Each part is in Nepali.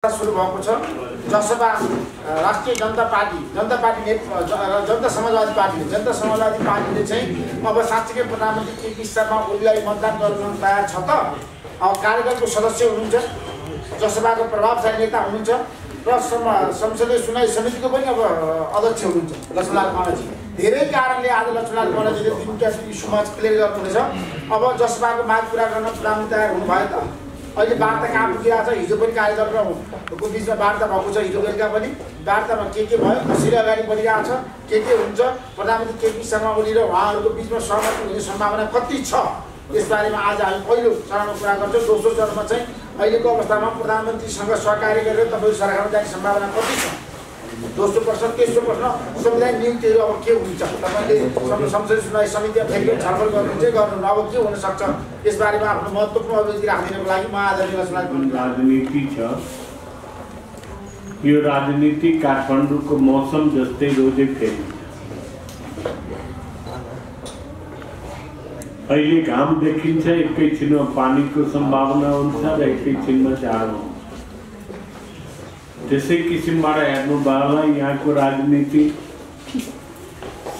सुरु भएको छ जसमा राष्ट्रिय जनता पार्टी जनता समाजवादी पार्टीले चाहिँ अब साँच्चीकै प्रधानमन्त्री केपी शर्मा ओलीलाई मतदान गर्न तयार छ त। अब कार्यदलको सदस्य हुनुहुन्छ, जसपाको प्रभावशाली नेता हुनुहुन्छ र संसदीय सुनवाई समितिको पनि अब अध्यक्ष हुनुहुन्छ लक्ष्मणलाल कणजी। धेरै कारणले आज लक्ष्मणलाल कणजीले दुईटा इस्युमा क्लियर गर्नुहुनेछ। अब जसपाको माग पूरा गर्न प्रधानमन्त्री तयार हुनुभयो त। अहिले वार्ता कहाँ पुगिरहेको छ, हिजो पनि कार्यदलको बिचमा वार्ता भएको छ, हिजो बेलुका पनि वार्तामा के भयो, कसरी अगाडि बढिरहेको छ, के हुन्छ, प्रधानमन्त्री केपी शर्मा ओली र उहाँहरूको बिचमा सहमति हुने सम्भावना कति छ, यस बारेमा आज हामी पहिलो चरणमा कुरा गर्छौँ। दोस्रो चरणमा चाहिँ अहिलेको अवस्थामा प्रधानमन्त्रीसँग सहकार्य गरेर तपाईँ सरकारमा जाने सम्भावना कति छ, दोस्रो प्रश्न। तेस्रो प्रश्न, संविधान नियुक्तिहरू अब के हुन्छ, तपाईँले संसदीय सुनवाई समितिमा फेरि छलफल गर्नुहुन्छ गर्नु, अब के हुन सक्छ, यस बारेमा आफ्नो महत्त्वपूर्ण अभिव्यक्ति राखिदिनको लागि म आदरणीय राजनीति छ। यो राजनीति काठमाडौँको मौसम जस्तै रोजै फेरि अहिले घाम देखिन्छ, एकैछिनमा पानीको सम्भावना हुन्छ र एकैछिनमा जाडो। त्यसै किसिमबाट हेर्नुभयो यहाँको राजनीति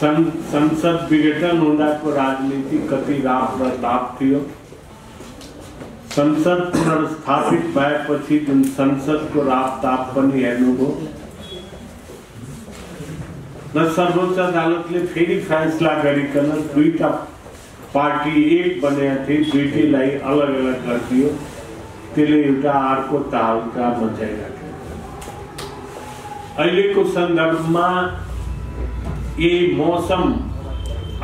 संसद विघटन हुँदाको राजनीति कति रात र ताप थियो। संसद पुनर्स्थापित भएपछि जुन संसदको रात ताप पनि हेर्नुभयो र सर्वोच्च अदालतले फेरि फैसला गरिकन दुईटा पार्टी एक बनेका थिए, दुईटैलाई अलग अलग गरिदियो। त्यसले एउटा अर्को तालका मचाइराख्यो। अहिलेको सन्दर्भमा यही मौसम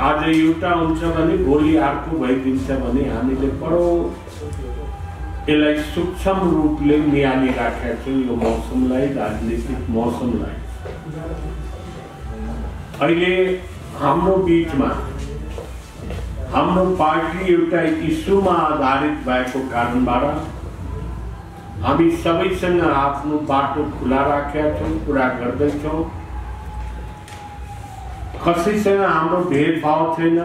आज एउटा हुन्छ भने भोलि अर्को भइदिन्छ भने हामीले बडो यसलाई सूक्ष्म रूपले निहालिराखेका छौँ। यो मौसमलाई, राजनीतिक मौसमलाई अहिले हाम्रो बिचमा हाम्रो पार्टी एउटा इस्युमा आधारित भएको कारणबाट हामी सबैसँग आफ्नो बाटो खुला राखेका छौँ, कुरा गर्दैछौँ। कसैसँग हाम्रो भेदभाव छैन,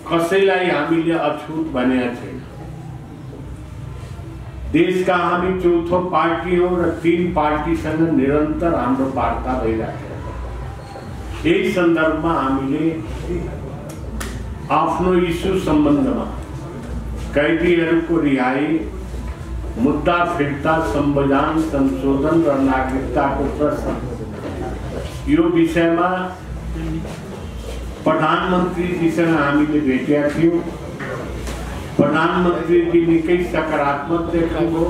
कसैलाई हामीले अछुत भनेका छैन। देशका हामी चौथो पार्टी हो र 3 पार्टीसँग निरन्तर हाम्रो वार्ता भइराखेको छ। यही सन्दर्भमा हामीले आफ्नो इस्यु सम्बन्धमा कैदीहरूको रिहाई, मुद्दा फिर्ता, संविधान संशोधन र नागरिकताको प्रश्न, यो विषयमा प्रधानमन्त्रीजीसँग हामीले भेटेका थियौँ। प्रधानमन्त्रीजी निकै सकारात्मक देख्नुभयो।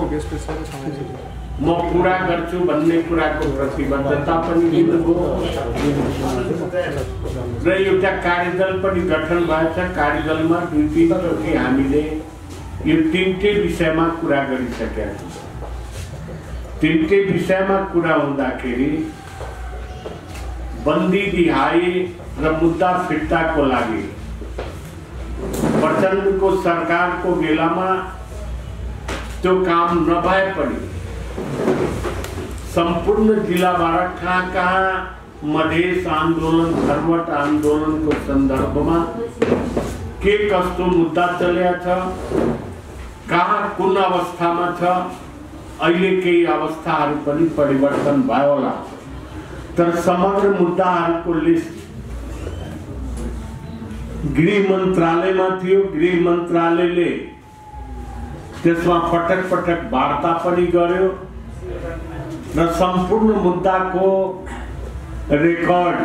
म पूरा गर्छु भन्ने कुराको प्रतिबद्धता पनि लिनुभयो र एउटा कार्यदल पनि गठन भएछ। कार्यदलमा 2-3 चोटि हामीले यो 3टै विषयमा कुरा गरिसकेका छौँ। 3टै विषयमा कुरा हुँदाखेरि बन्दी रिहाई र मुद्दा फिर्ताको लागि प्रचण्डको सरकारको बेलामा त्यो काम नभए पनि सम्पूर्ण जिल्लाबाट कहाँ मधेस आन्दोलन, खरवट आन्दोलनको सन्दर्भमा के कस्तो मुद्दा चलेको छ, कहाँ कुन अवस्थामा छ, अहिले केही अवस्थाहरू पनि परिवर्तन भयो होला, तर समग्र मुद्दाहरूको लिस्ट गृह मन्त्रालयमा थियो। गृह मन्त्रालयले त्यसमा पटक पटक वार्ता पनि गर्यो र सम्पूर्ण मुद्दाको रेकर्ड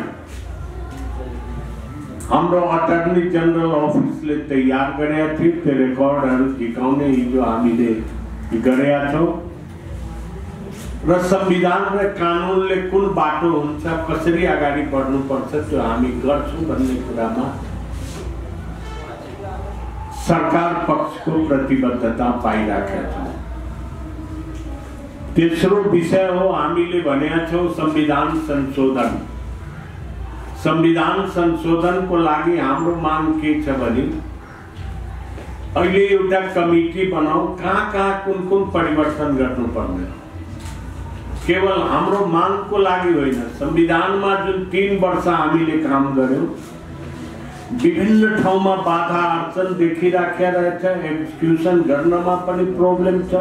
हाम्रो अटर्नी जनरल अफिसले तयार गरेका थियो। त्यो रेकर्डहरू झिकाउने हिजो हामीले गरेका छौँ र संविधान र कानुनले कुन बाटो हुन्छ, कसरी अगाडि बढ्नुपर्छ, त्यो हामी गर्छौँ भन्ने कुरामा सरकार पक्षको प्रतिबद्धता पाइराखेका छौँ। तेस्रो विषय हो, हामीले भनेका छौँ संविधान संशोधन। संविधान संशोधनको लागि हाम्रो माग के छ भने अहिले एउटा कमिटी बनाऊ, कहाँ कुन परिवर्तन गर्नुपर्ने। केवल हाम्रो मागको लागि होइन, संविधानमा जुन 3 वर्ष हामीले काम गर्यौँ, विभिन्न ठाउँमा बाधा अर्चन देखिराखेका रहेछ। एक्जिक्युसन गर्नमा पनि प्रब्लम छ।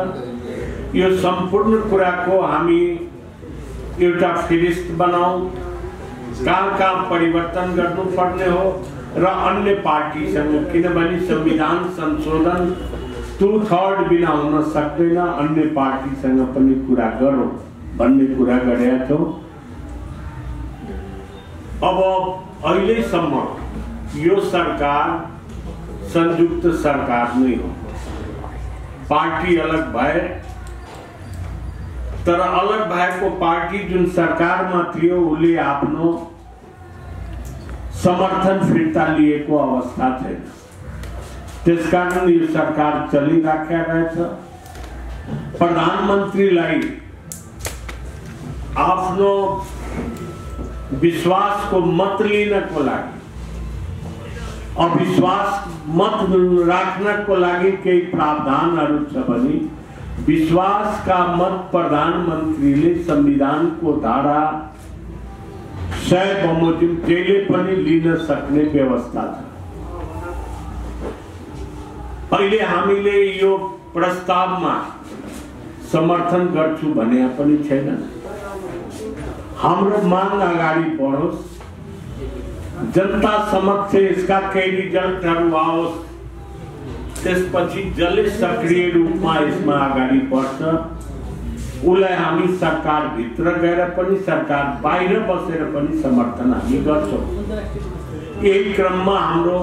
यो सम्पूर्ण कुराको हामी एउटा फिरिस्त बनाऊ, कहाँ परिवर्तन गर्नुपर्ने हो र अन्य पार्टीसँग, किनभने संविधान संशोधन 2/3 बिना हुन सक्दैन, अन्य पार्टीसँग पनि कुरा गरौँ भन्ने कुरा गरेका छौँ। अब अहिलेसम्म यो सरकार संयुक्त सरकार नै हो, पार्टी अलग भए तर अलग भएको पार्टी जुन सरकारमा थियो उसले आफ्नो समर्थन फिर्ता लिएको अवस्था छैन। त्यसकारण यो सरकार चलिराखेको रहेछ। प्रधानमन्त्रीलाई आफ्नो विश्वासको मत लिनको लागि, अविश्वास मत राख्नको लागि केही प्रावधानहरू छ भने विश्वास का मत प्रधानमन्त्रीले संविधानको धारा 100 बमोजिम त्यसले पनि लिन सक्ने व्यवस्था छ। अहिले हामीले यो प्रस्तावमा समर्थन गर्छु भने पनि छैन। हाम्रो माग अगाडि बढोस्, जनता समक्ष यसका केही रिजल्टहरू आओस्, त्यसपछि जसले सक्रिय रूपमा यसमा अगाडि बढ्छ उसलाई हामी सरकार भित्र गएर पनि सरकार बाहिर बसेर पनि समर्थन हामी गर्छौँ। यही क्रममा हाम्रो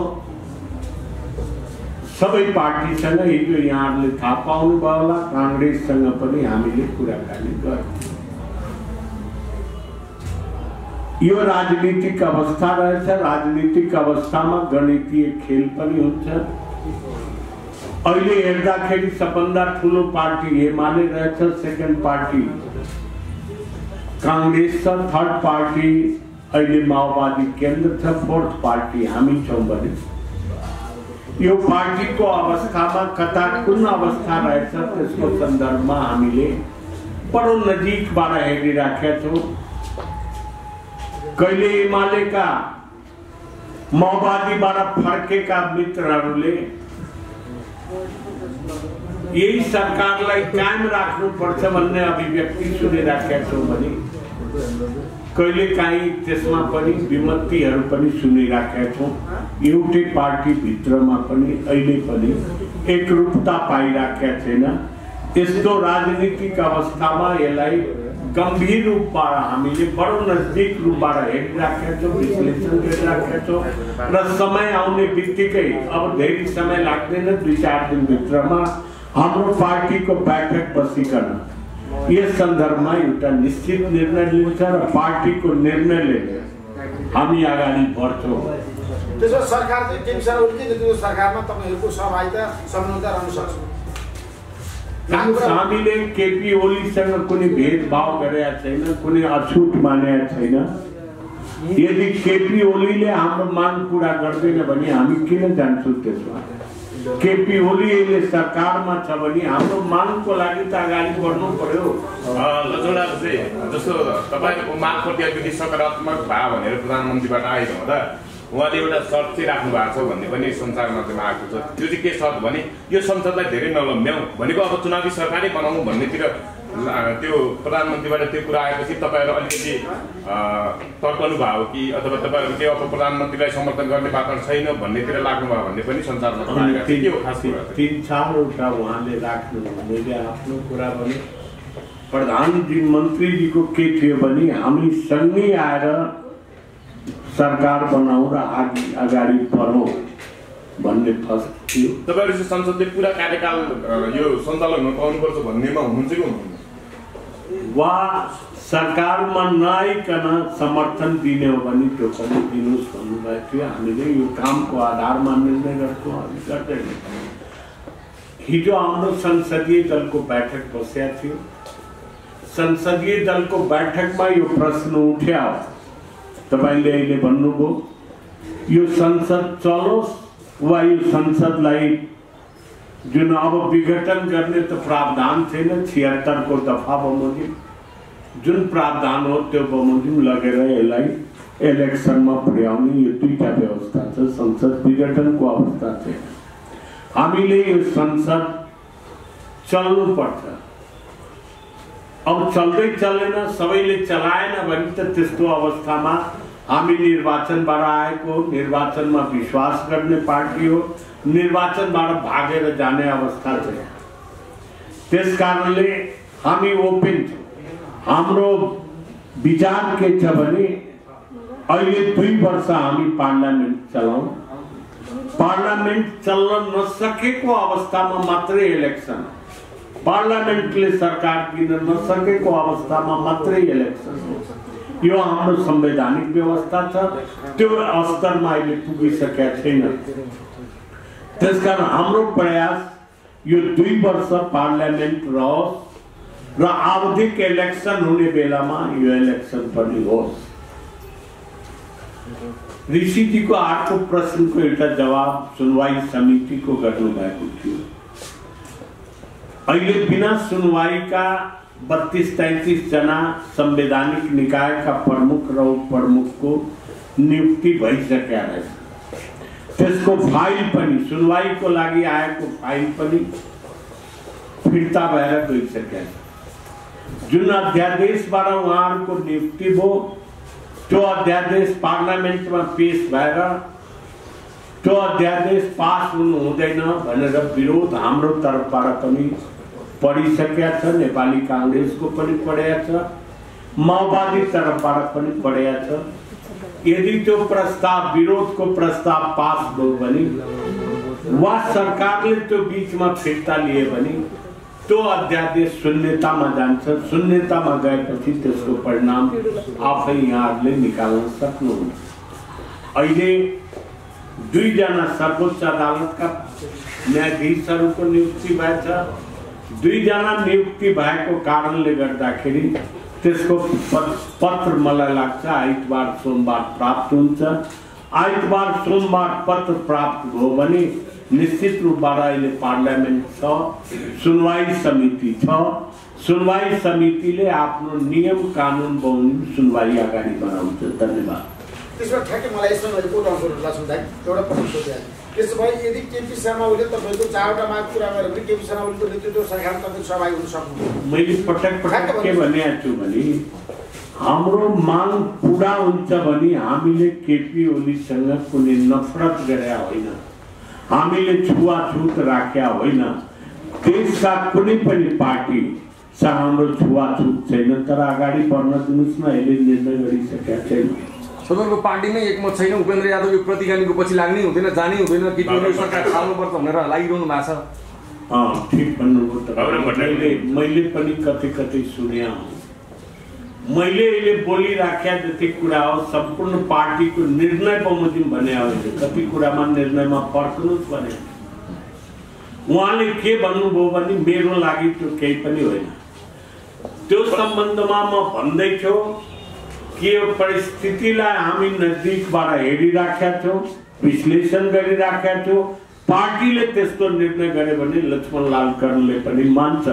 सबै पार्टीसँग हिजो यहाँहरूले थाहा पाउनुभयो होला, कांग्रेससँग पनि हामीले कुराकानी गर्यौं। यो राजनीतिक अवस्था रहेछ। राजनीतिक अवस्थामा गणितीय खेल पनि हुन्छ। अहिले हेर्दाखेरि सबभन्दा ठुलो पार्टी एमाले रहेछ, सेकेन्ड पार्टी कांग्रेस छ, थर्ड पार्टी अहिले माओवादी केन्द्र छ, फोर्थ पार्टी हामी छौं भने यो पार्टीको अवस्थामा कता कुन अवस्था रहेछ त्यसको सन्दर्भमा हामीले बडो नजिकबाट हेरिराखेका छौं। कहिले एमालेका माओवादीबाट फर्केका मित्रहरूले यही सरकारलाई कायम राख्नुपर्छ भन्ने अभिव्यक्ति सुनिराखेका छौं भने कहिलेकाहीँ त्यसमा पनि विमतिहरू पनि सुनिराखेका छौं। एउटै पार्टी भित्रमा पनि अहिले पनि एकरूपता पाइराखेका छैन। यस्तो राजनीतिक अवस्थामा यसलाई गम्भीर रूपबाट हामीले बडो नजिक रूपबाट हेरिराखेका छौं, विश्लेषण गरिराखेका छौं र समय आउने बित्तिकै अब धेरै समय लाग्दैन, 2-4 दिन भित्रमा हाम्रो पार्टीको बैठक बसिकन यस सन्दर्भमा एउटा निश्चित निर्णय लिन्छ र पार्टीको निर्णयले हामी अगाडि बढ्छौं। त्यसो सरकार चाहिँ टिमसँग उल्किन्छ, त्यो सरकारमा तपाईहरुको सहभागिता संलग्नता रहन सक्छ। हामीले केपी ओलीसँग कुनै भेदभाव गरेका छैन, कुनै अछुट मानेका छैन। यदि केपी ओलीले हाम्रो माग पूरा गर्दैन भने हामी किन जान्छौं त्यसमा? केपी ओली अहिले सरकारमा छ भने हाम्रो मागको लागि त अगाडि बढ्नु पर्यो। लजौडा जस्तो तपाईको मागप्रति अलिकति सकारात्मक भयो भनेर प्रधानमन्त्रीबाट आएको हुँदा उहाँले एउटा शर्त चाहिँ राख्नु भएको छ भन्ने पनि संसार माध्यममा आएको छ। त्यो चाहिँ के शर्त भने यो संसदलाई धेरै नलम्ब्याउँ भनेको, अब चुनावी सरकारै बनाउनु भन्नेतिर त्यो प्रधानमन्त्रीबाट त्यो कुरा आएपछि तपाईहरु अलिकति तर्कनु भयो कि अथवा तपाईहरु के अब प्रधानमन्त्रीलाई समर्थन गर्ने वातावरण छैन भन्नेतिर लाग्नु भयो भन्ने पनि संसारमा आएको छ। के हो खास कुरा? 3-4 उहाँले राख्नु, मैले आफ्नो कुरा भने प्रधानमन्त्रीजीको के थियो भने हामी सँगै आएर सरकार बनाऊ र अगाडि बढौँ भन्ने फर्स्ट थियो। तपाईहरु चाहिँ संसदले पूरा कार्यकाल यो सञ्चालन गर्नुपर्छ भन्नेमा हुनुहुन्छ कि हुनुहुन्न? वा सरकारमा नआइकन समर्थन दिने हो भने त्यो पनि दिनुहोस् भन्नुभएको थियो। हामीले यो कामको आधारमा निर्णय गर्छौँ, हामी गर्दैनौँ। हिजो हाम्रो संसदीय दलको बैठक बसेको थियो। संसदीय दलको बैठकमा यो प्रश्न उठ्यो, तपाईले अहिले भन्नुभयो यो संसद चलोस् वा यो संसदलाई जुन अब विघटन गर्ने त प्रावधान छैन, 76 को दफा बमोजिम जुन प्रावधान हो त्यो बमोजिम लगेर यसलाई इलेक्सनमा पुर्याउने यो दुईटा व्यवस्था छ। संसद विघटनको अवस्था छैन। हामीले यो संसद चल्नु पर्छ। अब चल्दै चलेन, सबैले चलाएन भने त त्यस्तो अवस्थामा हामी निर्वाचनबाट आएको, निर्वाचनमा विश्वास गर्ने पार्टी हो, निर्वाचनबाट भागेर जाने अवस्था छ। त्यसकारणले हामी ओपन छौँ। हाम्रो विचार के छ भने अहिले 2 वर्ष हामी पार्लियामेन्ट चलाउँ। पार्लियामेन्ट चल्न नसकेको अवस्थामा मात्रै इलेक्सन, पार्लियामेन्टले सरकार दिन नसकेको अवस्थामा मात्रै इलेक्सन। यो हाम्रो संवैधानिक व्यवस्था छ, त्यो स्तरमा अहिले पुगिसकेका छैन। त्यसकारण हाम्रो प्रयास यो 2 वर्ष पार्लियामेन्ट रहोस् र आवधिक इलेक्सन हुने बेलामा यो इलेक्सन पनि होस्। ऋषिजीको अर्को प्रश्नको एउटा जवाब सुनवाई समितिको गर्नुभएको थियो। अहिले बिना सुनवाईका 32-33 जना संवैधानिक निकायका प्रमुख र उपप्रमुखको नियुक्ति भइसकेका रहेछ। त्यसको फाइल पनि, सुनवाईको लागि आएको फाइल पनि फिर्ता भएर गइसकेका छ। जुन अध्यादेशबाट उहाँहरूको नियुक्ति भयो त्यो अध्यादेश पार्लियामेन्टमा पेश भएर त्यो अध्यादेश पास हुनु हुँदैन भनेर विरोध हाम्रो तर्फबाट पनि पढिसकेका छ, नेपाली कांग्रेसको पनि पढेको छ, माओवादी तर्फबाट पनि पढेको छ। यदि त्यो प्रस्ताव, विरोधको प्रस्ताव पास भयो भने वा सरकारले त्यो बीचमा फिर्ता लिए भने त्यो अध्यादेश शून्यतामा जान्छ। शून्यतामा गएपछि त्यसको परिणाम आफै यहाँहरूले निकाल्न सक्नुहुन्छ। अहिले 2 जना सर्वोच्च अदालतका न्यायाधीशहरूको नियुक्ति भएछ। 2 जना नियुक्ति भएको कारणले गर्दाखेरि त्यसको पत्र मलाई लाग्छ आइतबार सोमबार प्राप्त हुन्छ। आइतबार सोमबार पत्र प्राप्त भयो भने निश्चित रूपबाट अहिले पार्लियामेन्ट छ, सुनवाई समिति छ। सुनवाई समितिले आफ्नो नियम कानुन बमोजिम सुनवाई अगाडि बढाउँछ। धन्यवाद। त्यसमा ठ्याक्कै मलाई यसमा मैले कोट अङ्कहरू लाउँदा एउटा प्रश्न सोधेँ। त्यसो भए यदि केपी शर्मा ओलीले तपाईँको 4वटा माग पुरा गर्यो भने केपी शर्मा ओलीको नेतृत्व सरकारमा तपाईँ सहभागी हुन सक्नुहुन्छ? मैले पटक के भनेको छु भने हाम्रो माग पुरा हुन्छ भने हामीले केपी ओलीसँग कुनै नफरत गरेका होइन, हामीले छुवाछुत राख्या होइन। देशका कुनै पनि पार्टी सँग हाम्रो छुवाछुत छैन, तर अगाडि बढ्न दिनुहोस् न। अहिले निर्णय गरिसकेका छैन। तपाईँको पार्टीमै एकमत छैन। उपेन्द्र यादव यो प्रतिगामीको पछि लाग्नै हुँदैन, जानै हुँदैन, केपी ओली सरकार चाल्नुपर्छ भनेर लागिरहनु भएको छ। ठिक भन्नुभयो। मैले पनि कतै सुने हूँ। मैले अहिले बोलिराख्या जति कुरा हो सम्पूर्ण पार्टीको निर्णय बमोजिम भने हो। कति कुरामा निर्णयमा फर्कनुहोस् भने उहाँले के भन्नुभयो भने मेरो लागि त्यो केही पनि होइन। त्यो सम्बन्धमा म भन्दैछु कि यो परिस्थितिलाई हामी नजिकबाट हेरिराखेका छौँ, विश्लेषण गरिराखेका छौँ। पार्टीले त्यस्तो निर्णय गरे भने लक्ष्मणलाल कर्णले पनि मान्छ।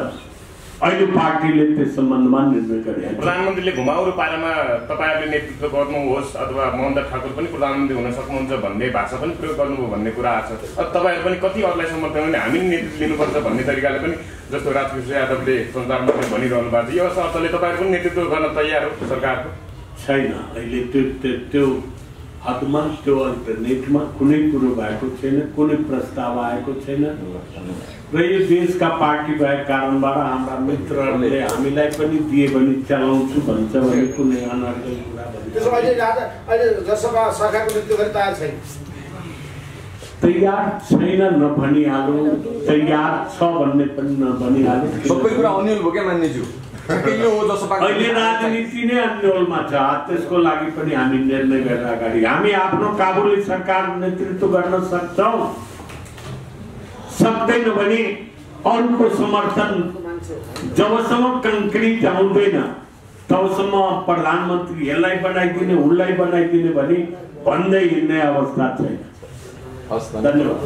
अहिले पार्टीले त्यस सम्बन्धमा निर्णय गरे। प्रधानमन्त्रीले घुमाउरो पारामा तपाईँहरूले नेतृत्व गर्नुहोस् अथवा महेन्द्र ठाकुर पनि प्रधानमन्त्री हुन सक्नुहुन्छ भन्ने भाषा पनि प्रयोग गर्नुभयो भन्ने कुरा आएको छ। तपाईँहरू पनि कति अरूलाई समर्थन गर्ने, हामी नेतृत्व लिनुपर्छ भन्ने तरिकाले पनि, जस्तो राजकिशोर यादवले सञ्चार मन्त्री भनिरहनु भएको छ, यो अर्थले तपाईँहरू पनि नेतृत्व गर्न तयार हो सरकारको? छैन, अहिले त्यो हदमा, त्यो अल्टरनेटमा कुनै कुरो भएको छैन, कुनै प्रस्ताव आएको छैन। र यो देशका पार्टी भएको कारणबाट हाम्रा मित्रहरूले हामीलाई पनि दिए भने चलाउँछु भन्छ भने कुनै अनर्गल कुरा त्यसो अहिले जसमा सरकारको नेतृत्व गर्न तयार छैन। तयार छैन नभनिहालौँ, तयार छ भन्ने पनि नभनिहालौँ। सबै कुरा अन्यल हो क्या मान्यज्यू? अहिले राजनीति नै अन्यलमा छ। त्यसको लागि पनि हामी निर्णय गरेर अगाडि हामी आफ्नो काबुली सरकार नेतृत्व गर्न सक्छौँ। सक्दैन भने अरूको समर्थन जबसम्म कङ्क्रिट आउँदैन तबसम्म प्रधानमन्त्री यसलाई बनाइदिने उसलाई बनाइदिने भने भन्दै हिँड्ने अवस्था छैन। धन्यवाद।